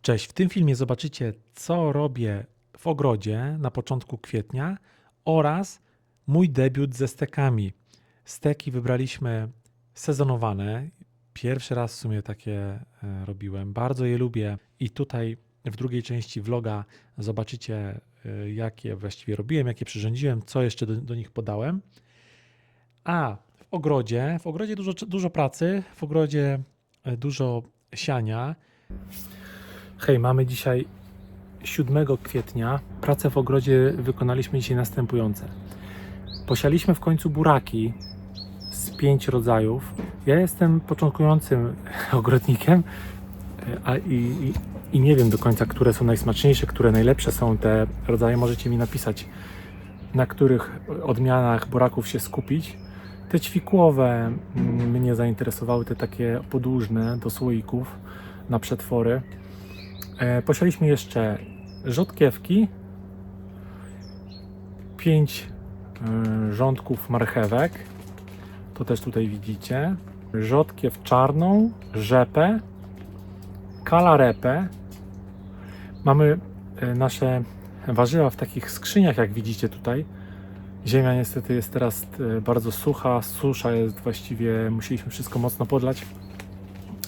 Cześć, w tym filmie zobaczycie, co robię w ogrodzie na początku kwietnia oraz mój debiut ze stekami. Steki wybraliśmy sezonowane. Pierwszy raz w sumie takie robiłem. Bardzo je lubię i tutaj w drugiej części vloga zobaczycie, jakie właściwie robiłem, jakie przyrządziłem, co jeszcze do nich podałem. A w ogrodzie dużo pracy, w ogrodzie dużo siania. Hej, mamy dzisiaj 7 kwietnia. Pracę w ogrodzie wykonaliśmy dzisiaj następujące. Posialiśmy w końcu buraki z 5 rodzajów. Ja jestem początkującym ogrodnikiem i nie wiem do końca, które są najsmaczniejsze, które najlepsze są te rodzaje. Możecie mi napisać, na których odmianach buraków się skupić. Te ćwikłowe mnie zainteresowały, te takie podłużne do słoików na przetwory. Posialiśmy jeszcze rzodkiewki, 5 rządków marchewek, to też tutaj widzicie, rzodkiew czarną, rzepę, kalarepę. Mamy nasze warzywa w takich skrzyniach, jak widzicie tutaj. Ziemia niestety jest teraz bardzo sucha, susza jest właściwie, musieliśmy wszystko mocno podlać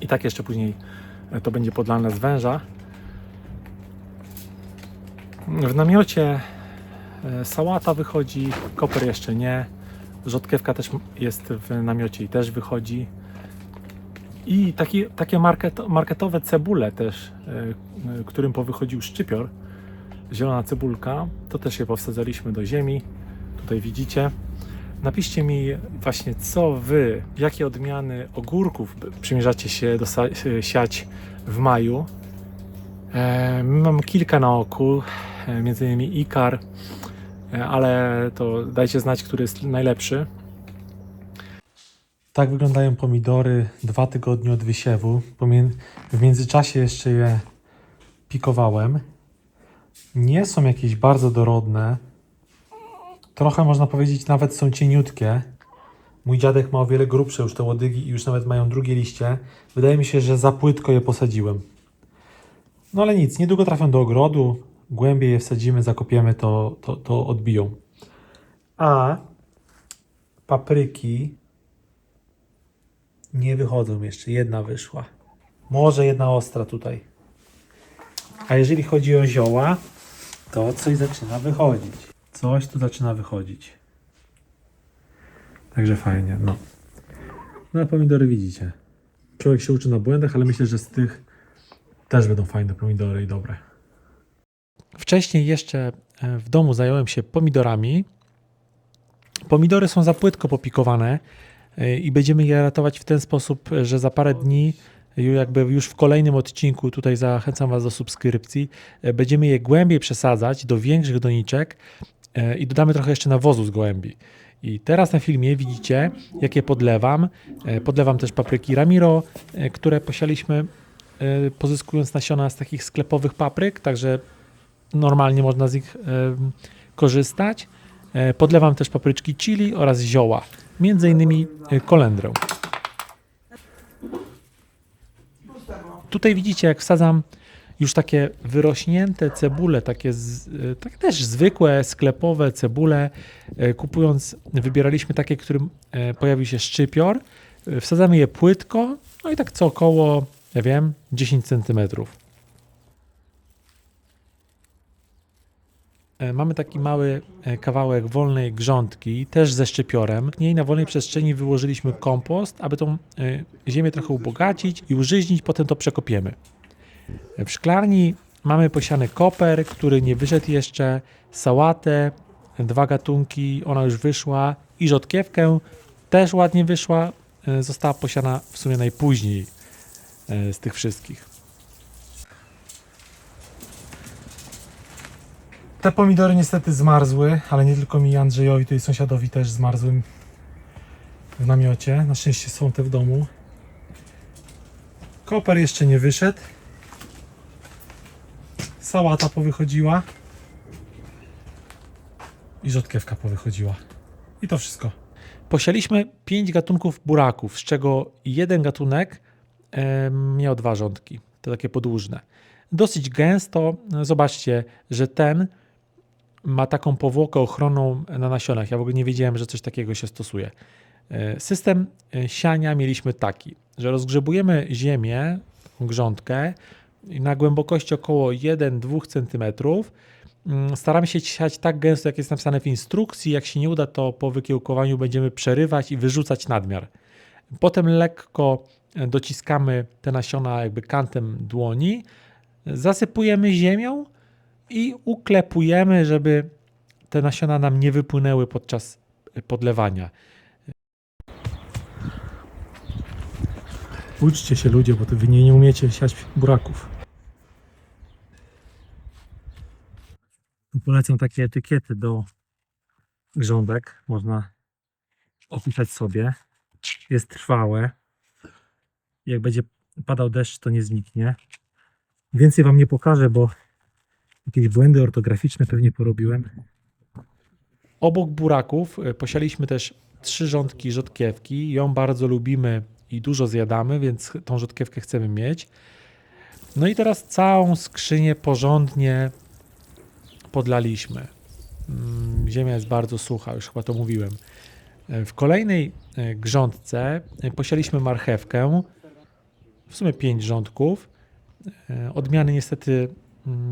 i tak jeszcze później to będzie podlane z węża. W namiocie sałata wychodzi, koper jeszcze nie, rzodkiewka też jest w namiocie i też wychodzi. I takie marketowe cebule też, którym powychodził szczypior, zielona cebulka, to też je powsadzaliśmy do ziemi, tutaj widzicie. Napiszcie mi właśnie, co wy, jakie odmiany ogórków przymierzacie się siać w maju. Mam kilka na oku, między innymi Ikar, ale to dajcie znać, który jest najlepszy. Tak wyglądają pomidory 2 tygodnie od wysiewu. W międzyczasie jeszcze je pikowałem. Nie są jakieś bardzo dorodne. Trochę można powiedzieć nawet są cieniutkie. Mój dziadek ma o wiele grubsze już te łodygi i już nawet mają drugie liście. Wydaje mi się, że za płytko je posadziłem. No ale nic, niedługo trafią do ogrodu, głębiej je wsadzimy, zakopiemy, to odbiją. A papryki nie wychodzą jeszcze, jedna wyszła. Może jedna ostra tutaj. A jeżeli chodzi o zioła, to coś zaczyna wychodzić. Coś tu zaczyna wychodzić. Także fajnie, no. No a pomidory widzicie. Człowiek się uczy na błędach, ale myślę, że z tych też będą fajne pomidory i dobre. Wcześniej jeszcze w domu zająłem się pomidorami. Pomidory są za płytko popikowane i będziemy je ratować w ten sposób, że za parę dni, jakby już w kolejnym odcinku, tutaj zachęcam Was do subskrypcji, będziemy je głębiej przesadzać do większych doniczek i dodamy trochę jeszcze nawozu z gołębi. I teraz na filmie widzicie, jak je podlewam. Podlewam też papryki Ramiro, które posialiśmy pozyskując nasiona z takich sklepowych papryk, także normalnie można z nich korzystać. Podlewam też papryczki chili oraz zioła, między innymi kolendrę. Tutaj widzicie, jak wsadzam już takie wyrośnięte cebule, takie też zwykłe, sklepowe cebule. Kupując, wybieraliśmy takie, którym pojawił się szczypior. Wsadzamy je płytko, no i tak co około, ja wiem, 10 cm. Mamy taki mały kawałek wolnej grządki, też ze szczypiorem. W niej na wolnej przestrzeni wyłożyliśmy kompost, aby tą ziemię trochę ubogacić i użyźnić, potem to przekopiemy. W szklarni mamy posiany koper, który nie wyszedł jeszcze, sałatę, 2 gatunki, ona już wyszła i rzodkiewkę też ładnie wyszła, została posiana w sumie najpóźniej z tych wszystkich. Te pomidory niestety zmarzły, ale nie tylko mi, Andrzejowi, tutaj sąsiadowi też zmarzły w namiocie. Na szczęście są te w domu. Koper jeszcze nie wyszedł. Sałata powychodziła. I rzodkiewka powychodziła. I to wszystko. Posialiśmy 5 gatunków buraków, z czego jeden gatunek miał 2 rządki. To takie podłużne. dosyć gęsto. Zobaczcie, że ten ma taką powłokę ochronną na nasionach. Ja w ogóle nie wiedziałem, że coś takiego się stosuje. System siania mieliśmy taki, że rozgrzebujemy ziemię, grządkę na głębokości około 1-2 cm. Staramy się siać tak gęsto, jak jest napisane w instrukcji. Jak się nie uda, to po wykiełkowaniu będziemy przerywać i wyrzucać nadmiar. Potem lekko dociskamy te nasiona jakby kantem dłoni, zasypujemy ziemią i uklepujemy, żeby te nasiona nam nie wypłynęły podczas podlewania. Uczcie się ludzie, bo wy nie umiecie siać buraków. Polecam takie etykiety do grządek. Można opisać sobie. Jest trwałe. Jak będzie padał deszcz, to nie zniknie. Więcej wam nie pokażę, bo jakieś błędy ortograficzne pewnie porobiłem. Obok buraków posialiśmy też 3 rządki rzodkiewki. Ją bardzo lubimy i dużo zjadamy, więc tą rzodkiewkę chcemy mieć. No i teraz całą skrzynię porządnie podlaliśmy. Ziemia jest bardzo sucha, już chyba to mówiłem. W kolejnej grządce posialiśmy marchewkę, w sumie 5 rządków. Odmiany niestety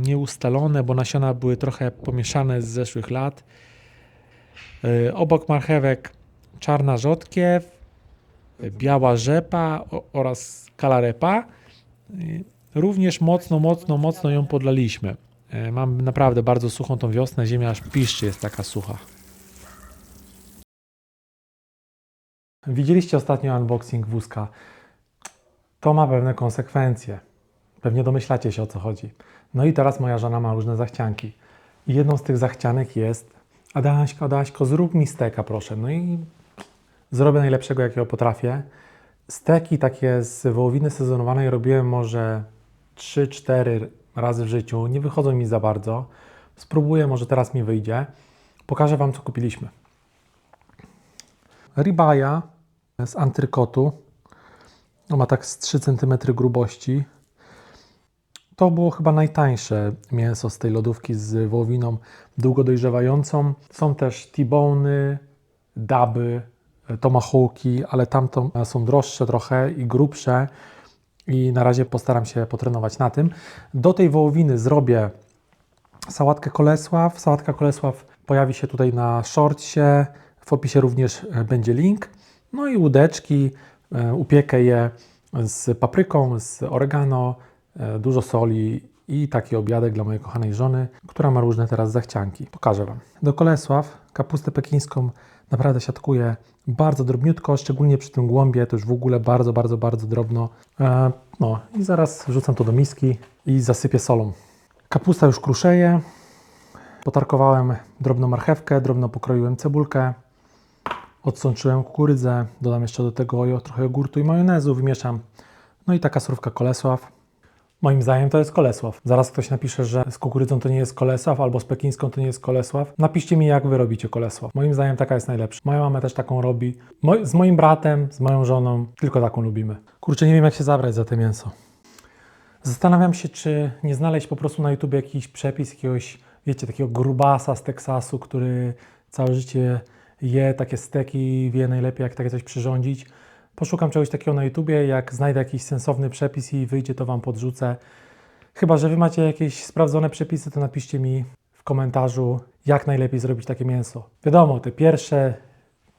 nieustalone, bo nasiona były trochę pomieszane z zeszłych lat. Obok marchewek czarna rzodkiew, biała rzepa oraz kalarepa. Również mocno ją podlaliśmy. Mam naprawdę bardzo suchą tą wiosnę, ziemia aż piszczy, jest taka sucha. Widzieliście ostatnio unboxing wózka. To ma pewne konsekwencje. Pewnie domyślacie się, o co chodzi. No i teraz moja żona ma różne zachcianki. I jedną z tych zachcianek jest: Adaśko, zrób mi steka, proszę. No i zrobię najlepszego, jakiego potrafię. Steki takie z wołowiny sezonowanej robiłem może 3-4 razy w życiu. Nie wychodzą mi za bardzo. Spróbuję, może teraz mi wyjdzie. Pokażę wam, co kupiliśmy. Ribeye z antrykotu. On ma tak z 3 cm grubości. To było chyba najtańsze mięso z tej lodówki z wołowiną długo dojrzewającą. Są też T-bony, daby, tomahawki, ale tamto są droższe trochę i grubsze. I na razie postaram się potrenować na tym. Do tej wołowiny zrobię sałatkę Kolesław. Sałatka Kolesław pojawi się tutaj na shortsie. W opisie również będzie link. No i łódeczki. Upiekę je z papryką, z oregano, dużo soli i taki obiadek dla mojej kochanej żony, która ma różne teraz zachcianki. Pokażę wam. Do Kolesław kapustę pekińską naprawdę siatkuję bardzo drobniutko, szczególnie przy tym głąbie, to już w ogóle bardzo drobno. No i zaraz wrzucam to do miski i zasypię solą. Kapusta już kruszeje. Potarkowałem drobną marchewkę, drobno pokroiłem cebulkę. Odsączyłem kukurydzę, dodam jeszcze do tego trochę jogurtu i majonezu, wymieszam. No i taka surówka Kolesław. Moim zdaniem to jest Kolesław. Zaraz ktoś napisze, że z kukurydzą to nie jest Kolesław, albo z pekińską to nie jest Kolesław. Napiszcie mi, jak wy robicie Kolesław. Moim zdaniem taka jest najlepsza. Moja mama też taką robi. Z moim bratem, z moją żoną, tylko taką lubimy. Kurczę, nie wiem, jak się zabrać za te mięso. Zastanawiam się, czy nie znaleźć po prostu na YouTube jakiś przepis jakiegoś, wiecie, takiego grubasa z Teksasu, który całe życie je takie steki, wie najlepiej, jak takie coś przyrządzić. Poszukam czegoś takiego na YouTubie, jak znajdę jakiś sensowny przepis i wyjdzie, to wam podrzucę. Chyba że wy macie jakieś sprawdzone przepisy, to napiszcie mi w komentarzu, jak najlepiej zrobić takie mięso. Wiadomo, te pierwsze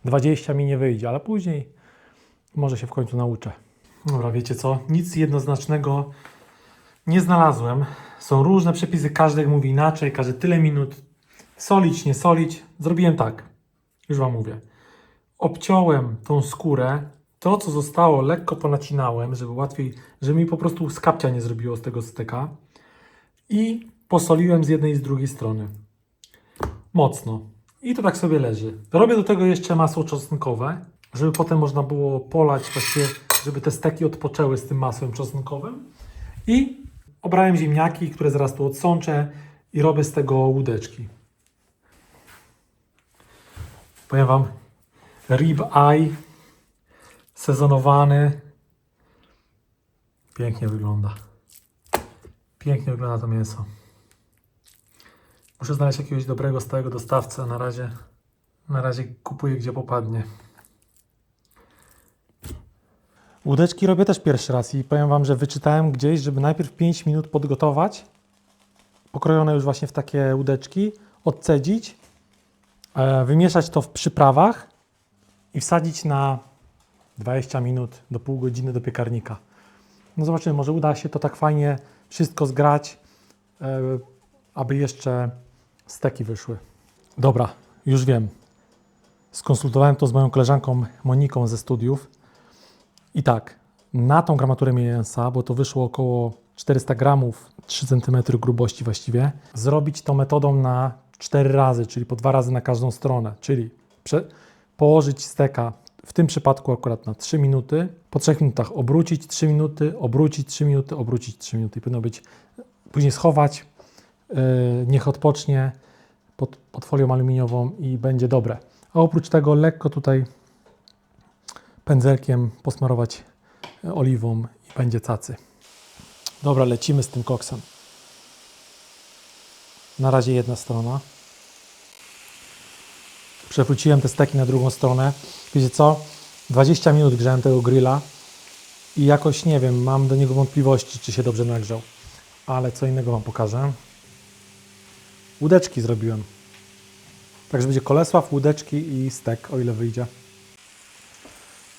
20 mi nie wyjdzie, ale później może się w końcu nauczę. Dobra, wiecie co? Nic jednoznacznego nie znalazłem. Są różne przepisy, każdy mówi inaczej, każdy tyle minut. Solić, nie solić. Zrobiłem tak. Już wam mówię. Obciąłem tą skórę. To, co zostało, lekko ponacinałem, żeby łatwiej, żeby mi po prostu skapcia nie zrobiło z tego steka. I posoliłem z jednej i z drugiej strony. Mocno. I to tak sobie leży. Robię do tego jeszcze masło czosnkowe, żeby potem można było polać, właściwie, żeby te steki odpoczęły z tym masłem czosnkowym. I obrałem ziemniaki, które zaraz tu odsączę i robię z tego łódeczki. Powiem wam, ribeye sezonowany. Pięknie wygląda. Pięknie wygląda to mięso. Muszę znaleźć jakiegoś dobrego, stałego dostawcę. Na razie kupuję gdzie popadnie. Łódeczki robię też pierwszy raz i powiem Wam, że wyczytałem gdzieś, żeby najpierw 5 minut podgotować, pokrojone już właśnie w takie łódeczki, odcedzić, wymieszać to w przyprawach i wsadzić na 20 minut do pół godziny do piekarnika. No zobaczymy, może uda się to tak fajnie wszystko zgrać, aby jeszcze steki wyszły. Dobra, już wiem. Skonsultowałem to z moją koleżanką Moniką ze studiów. I tak, na tą gramaturę mięsa, bo to wyszło około 400 gramów, 3 cm grubości właściwie, zrobić to metodą na 4 razy, czyli po 2 razy na każdą stronę, czyli położyć steka, w tym przypadku akurat na 3 minuty, po 3 minutach obrócić 3 minuty, obrócić 3 minuty, obrócić 3 minuty i powinno być, później schować, niech odpocznie pod folią aluminiową i będzie dobre. A oprócz tego lekko tutaj pędzelkiem posmarować oliwą i będzie cacy. Dobra, lecimy z tym koksem. Na razie jedna strona. Przewróciłem te steki na drugą stronę. Wiecie co? 20 minut grzałem tego grilla i jakoś nie wiem, mam do niego wątpliwości, czy się dobrze nagrzał. Ale co innego Wam pokażę. Łódeczki zrobiłem. Także będzie Kolesław, łódeczki i stek, o ile wyjdzie.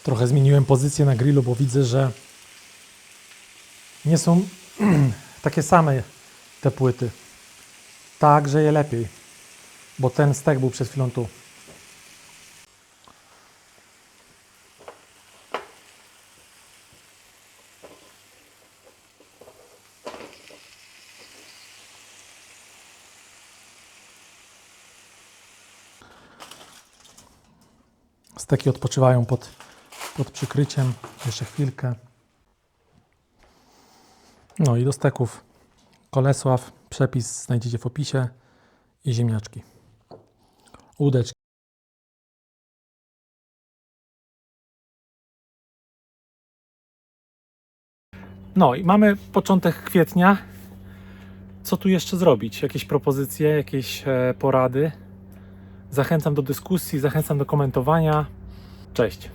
Trochę zmieniłem pozycję na grillu, bo widzę, że nie są takie same te płyty. Tak grzeje lepiej, bo ten stek był przed chwilą tu. Steki odpoczywają pod przykryciem. Jeszcze chwilkę. No i do steków Kolesław. Przepis znajdziecie w opisie. I ziemniaczki. Łódeczki. No i mamy początek kwietnia. Co tu jeszcze zrobić? Jakieś propozycje, jakieś porady? Zachęcam do dyskusji, zachęcam do komentowania. Cześć!